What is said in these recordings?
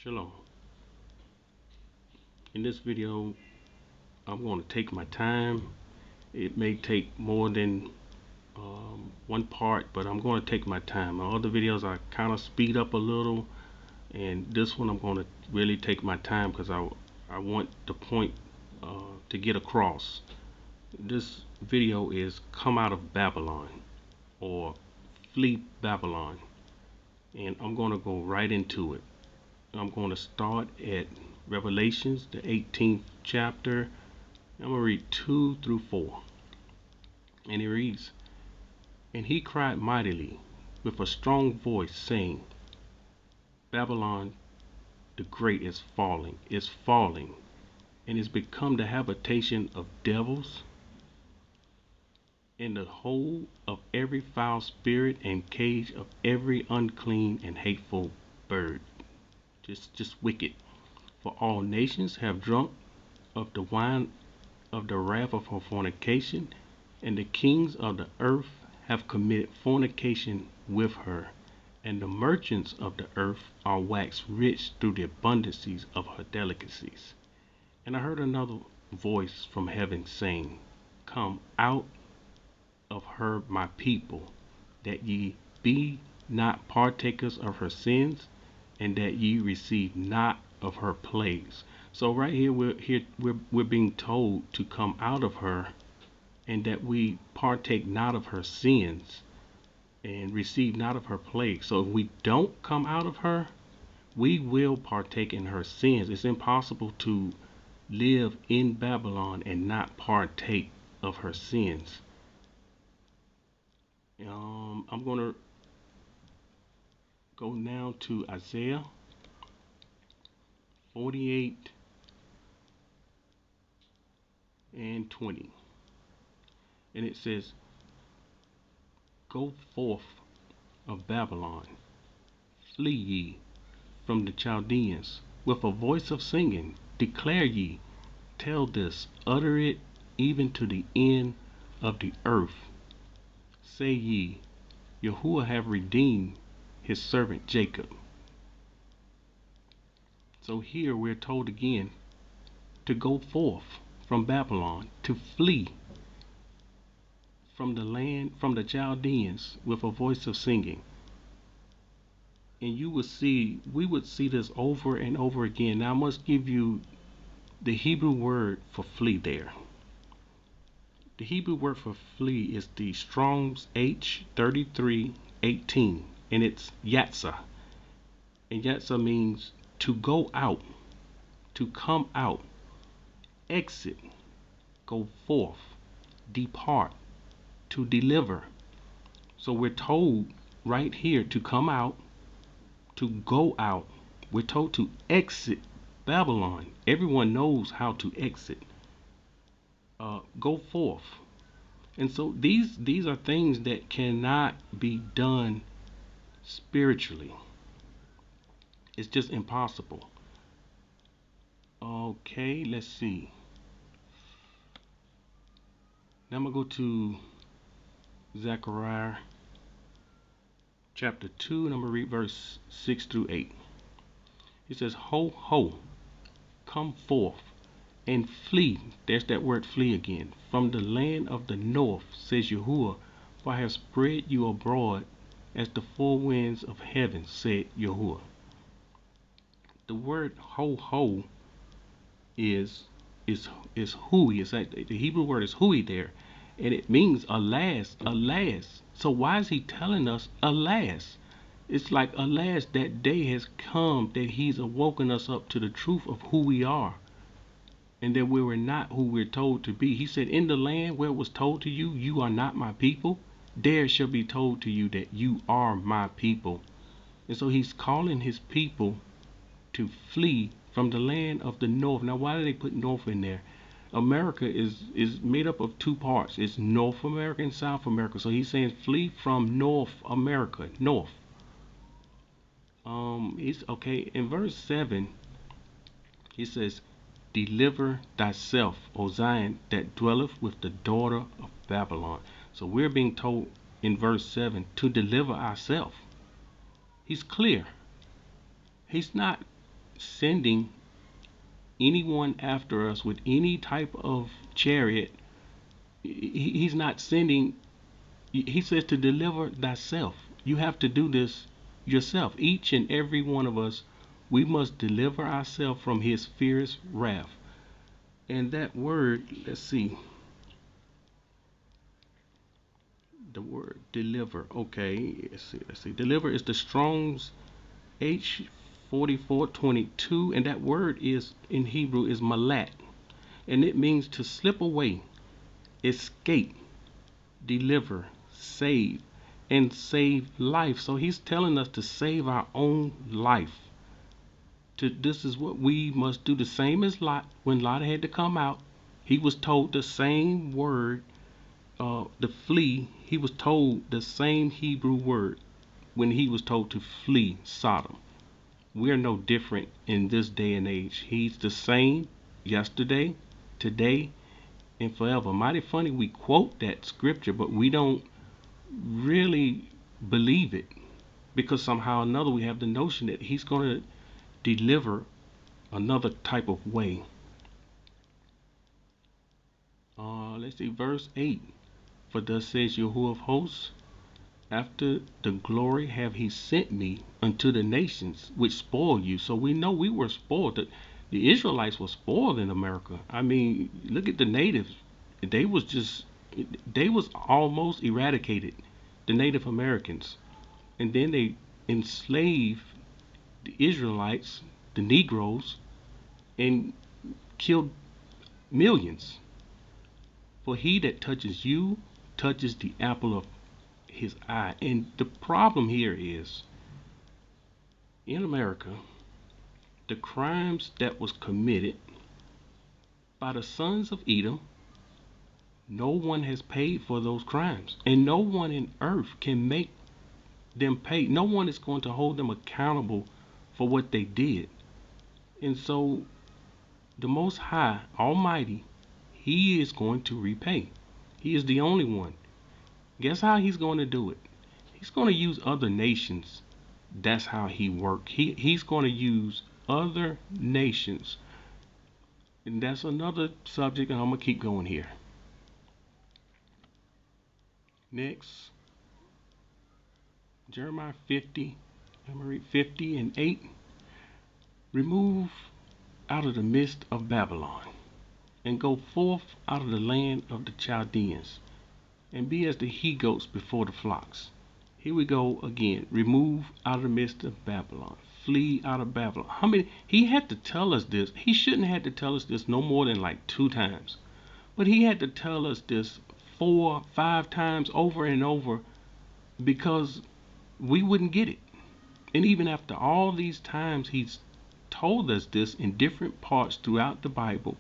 Shalom. In this video, I'm going to take my time. It may take more than one part, but I'm going to take my time. My other videos I kind of speed up a little, and this one I'm going to really take my time because I want the point to get across. This video is come out of Babylon or flee Babylon, and I'm going to go right into it. I'm going to start at Revelations, the 18th chapter. I'm going to read 2 through 4. And it reads, "And he cried mightily with a strong voice, saying, Babylon the great is falling, and is become the habitation of devils, and the hole of every foul spirit, and cage of every unclean and hateful bird." Just wicked. "For all nations have drunk of the wine of the wrath of her fornication, and the kings of the earth have committed fornication with her, and the merchants of the earth are waxed rich through the abundancies of her delicacies. And I heard another voice from heaven saying, Come out of her, my people, that ye be not partakers of her sins, and that ye receive not of her plagues." So right here we're being told to come out of her, and that we partake not of her sins and receive not of her plagues. So if we don't come out of her, we will partake in her sins. It's impossible to live in Babylon and not partake of her sins. I'm going to go now to Isaiah 48 and 20. And it says, "Go forth of Babylon, flee ye from the Chaldeans, with a voice of singing, declare ye, tell this, utter it even to the end of the earth. Say ye, Yahuah have redeemed his servant Jacob." So here we're told again to go forth from Babylon, to flee from the land, from the Chaldeans, with a voice of singing. And we would see this over and over again. Now I must give you the Hebrew word for flee there. The Hebrew word for flee is the Strong's H3318, and it's Yatzah. And Yatzah means to go out, to come out, exit, go forth, depart, to deliver. So we're told right here to come out, to go out. We're told to exit Babylon. Everyone knows how to exit. Go forth. And so these are things that cannot be done spiritually. It's just impossible. Okay, let's see. Now I'm going to go to Zechariah chapter 2, and I'm going to read verse 6 through 8. It says, "Ho, ho, come forth and flee." There's that word flee again. "From the land of the north, says Yahuah, for I have spread you abroad as the four winds of heaven, said Yahuah." The word ho, ho is hui. It's like the Hebrew word is hui there, and it means alas, alas. So why is he telling us alas? It's like alas, that day has come, that he's awoken us up to the truth of who we are, and that we were not who we're told to be. He said, in the land where it was told to you, you are not my people, there shall be told to you that you are my people. And so he's calling his people to flee from the land of the north. Now, why do they put north in there? America is made up of two parts. It's North America and South America. So he's saying flee from North America, north. It's okay. In verse 7, he says, "Deliver thyself, O Zion, that dwelleth with the daughter of Babylon." So we're being told in verse 7 to deliver ourselves. He's clear. He's not sending anyone after us with any type of chariot. He's not sending. He says to deliver thyself. You have to do this yourself. Each and every one of us, we must deliver ourselves from his fierce wrath. And that word, let's see, the word deliver. Okay, let's see. Deliver is the Strong's H4422, and that word is in Hebrew is malat, and it means to slip away, escape, deliver, save, and save life. So he's telling us to save our own life. This is what we must do. The same as Lot. When Lot had to come out, he was told the same word. To flee, he was told the same Hebrew word when he was told to flee Sodom. We are no different in this day and age. He's the same yesterday, today, and forever. Mighty funny we quote that scripture, but we don't really believe it, because somehow or another we have the notion that he's going to deliver another type of way. Let's see, verse 8. For thus says Yahuah of hosts, after the glory have he sent me unto the nations which spoil you. So we know we were spoiled. The Israelites were spoiled in America. I mean, look at the natives. They was almost eradicated, the Native Americans. And then they enslaved the Israelites, the Negroes, and killed millions. For he that touches you touches the apple of his eye. And the problem here is, in America, the crimes that was committed by the sons of Edom, no one has paid for those crimes, and no one in earth can make them pay. No one is going to hold them accountable for what they did. And so the Most High Almighty, he is going to repay. He is the only one. Guess how he's going to do it? He's going to use other nations. That's how he works. He's going to use other nations. And that's another subject, and I'm going to keep going here. Next, Jeremiah 50. I'm going to read 50 and 8. Remove out of the midst of Babylon, and go forth out of the land of the Chaldeans, and be as the he-goats before the flocks. Here we go again. Remove out of the midst of Babylon. Flee out of Babylon. How many? He had to tell us this. He shouldn't have had to tell us this no more than like 2 times. But he had to tell us this 4, 5 times over and over, because we wouldn't get it. And even after all these times he's told us this in different parts throughout the Bible,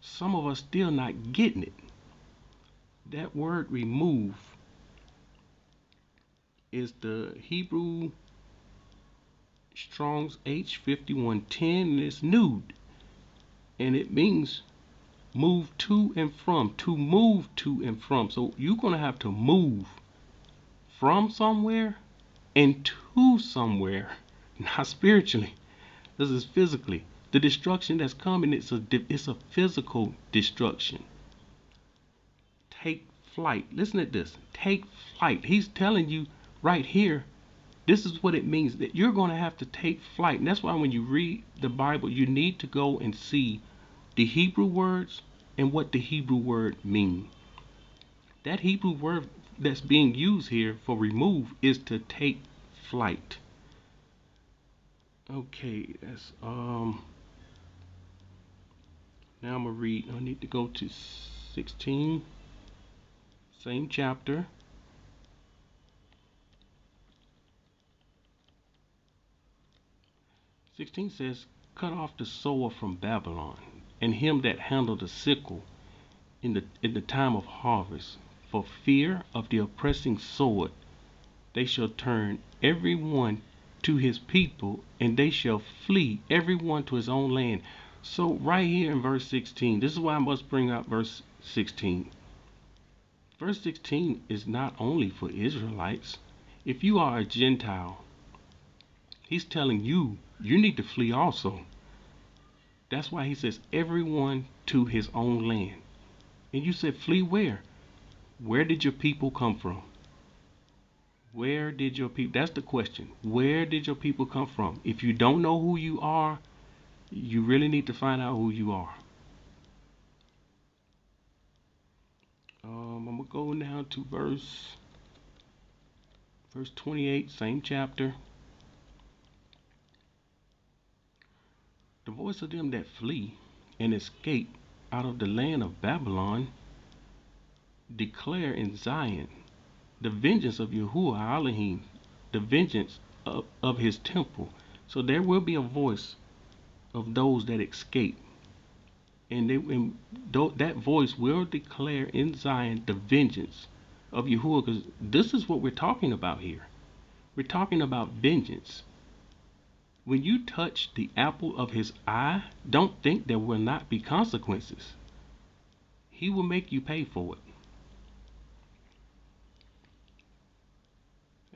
some of us still not getting it. That word remove is the Hebrew Strong's H5110, and it's nude, and it means move to and from, to move to and from. So you're going to have to move from somewhere and to somewhere, not spiritually. This is physically. The destruction that's coming, it's a physical destruction. Take flight. Listen to this. Take flight. He's telling you right here, this is what it means, that you're going to have to take flight. And that's why when you read the Bible, you need to go and see the Hebrew words and what the Hebrew word mean. That Hebrew word that's being used here for remove is to take flight. Okay, that's now I'm gonna read. I need to go to 16, same chapter. 16 says, cut off the sower from Babylon, and him that handled the sickle in the time of harvest. For fear of the oppressing sword, they shall turn every one to his people, and they shall flee every one to his own land. So right here in verse 16, this is why I must bring out verse 16. Verse 16 is not only for Israelites. If you are a Gentile, he's telling you you need to flee also. That's why he says, everyone to his own land. And you said, flee where? Where did your people come from? Where did your people? That's the question. Where did your people come from? If you don't know who you are, you really need to find out who you are. I'm gonna go now to verse 28, same chapter. The voice of them that flee and escape out of the land of Babylon declare in Zion the vengeance of Yahuah Elohim, the vengeance of his temple. So there will be a voice of those that escape, and that voice will declare in Zion the vengeance of Yahuah, because this is what we're talking about here. We're talking about vengeance. When you touch the apple of his eye, don't think there will not be consequences. He will make you pay for it.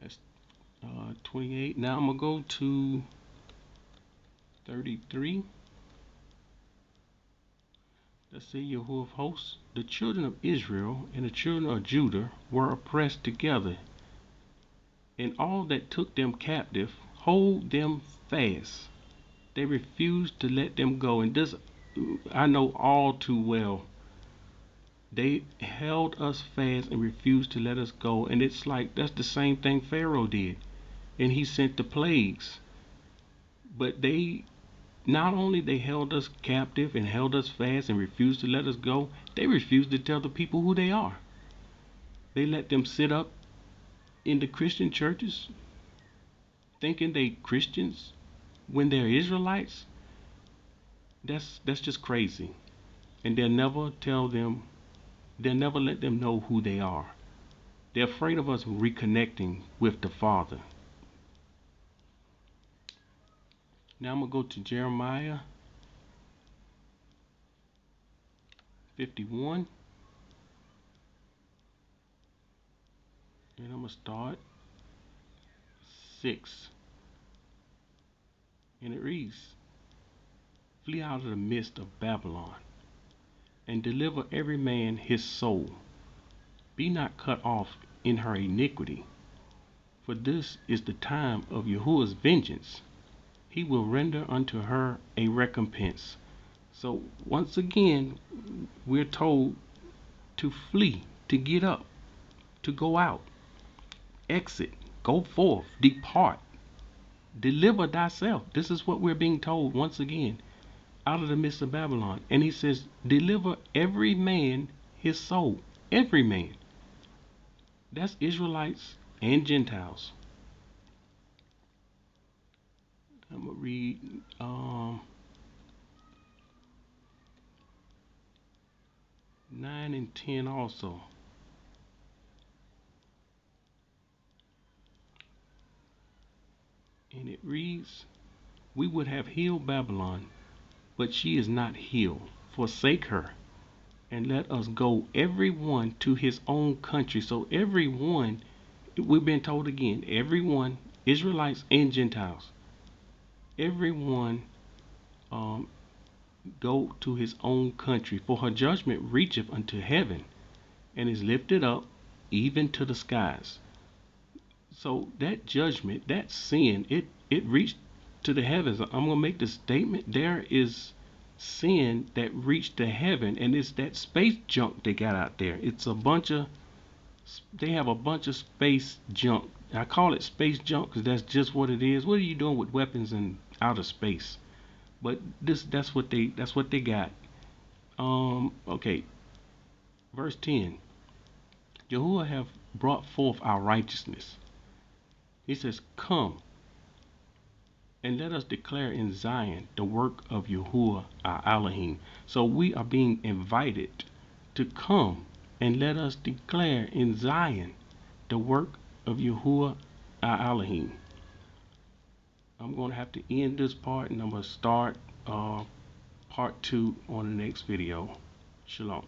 That's 28. Now I'm going to go to 33. Let's see, Yahuah of hosts. The children of Israel and the children of Judah were oppressed together, and all that took them captive hold them fast. They refused to let them go. And this I know all too well. They held us fast and refused to let us go. And it's like that's the same thing Pharaoh did. And he sent the plagues. But they not only they held us captive and held us fast and refused to let us go, they refused to tell the people who they are. They let them sit up in the Christian churches thinking they Christians when they're Israelites. That's just crazy. And they'll never let them know who they are. They're afraid of us reconnecting with the Father. Now I'm going to go to Jeremiah 51. And I'm going to start 6. And it reads, flee out of the midst of Babylon, and deliver every man his soul. Be not cut off in her iniquity, for this is the time of Yahuwah's vengeance. He will render unto her a recompense. So once again, we're told to flee, to get up, to go out, exit, go forth, depart, deliver thyself. This is what we're being told once again, out of the midst of Babylon. And he says, deliver every man his soul. Every man. That's Israelites and Gentiles. I'm going to read 9 and 10 also. And it reads, we would have healed Babylon, but she is not healed. Forsake her, and let us go every one to his own country. So everyone, we've been told again, everyone, Israelites and Gentiles, everyone go to his own country. For her judgment reacheth unto heaven, and is lifted up even to the skies. So that judgment, that sin, it reached to the heavens. I'm going to make the statement, there is sin that reached to heaven, and it's that space junk they got out there. It's a bunch of, they have a bunch of space junk. I call it space junk because that's just what it is. What are you doing with weapons in outer space? But that's what they got. Okay, verse 10. Yahuwah have brought forth our righteousness. He says, come and let us declare in Zion the work of Yahuwah our Elohim. So we are being invited to come and let us declare in Zion the work of Yahuwah our Elohim. I'm going to have to end this part, and I'm going to start part 2 on the next video. Shalom.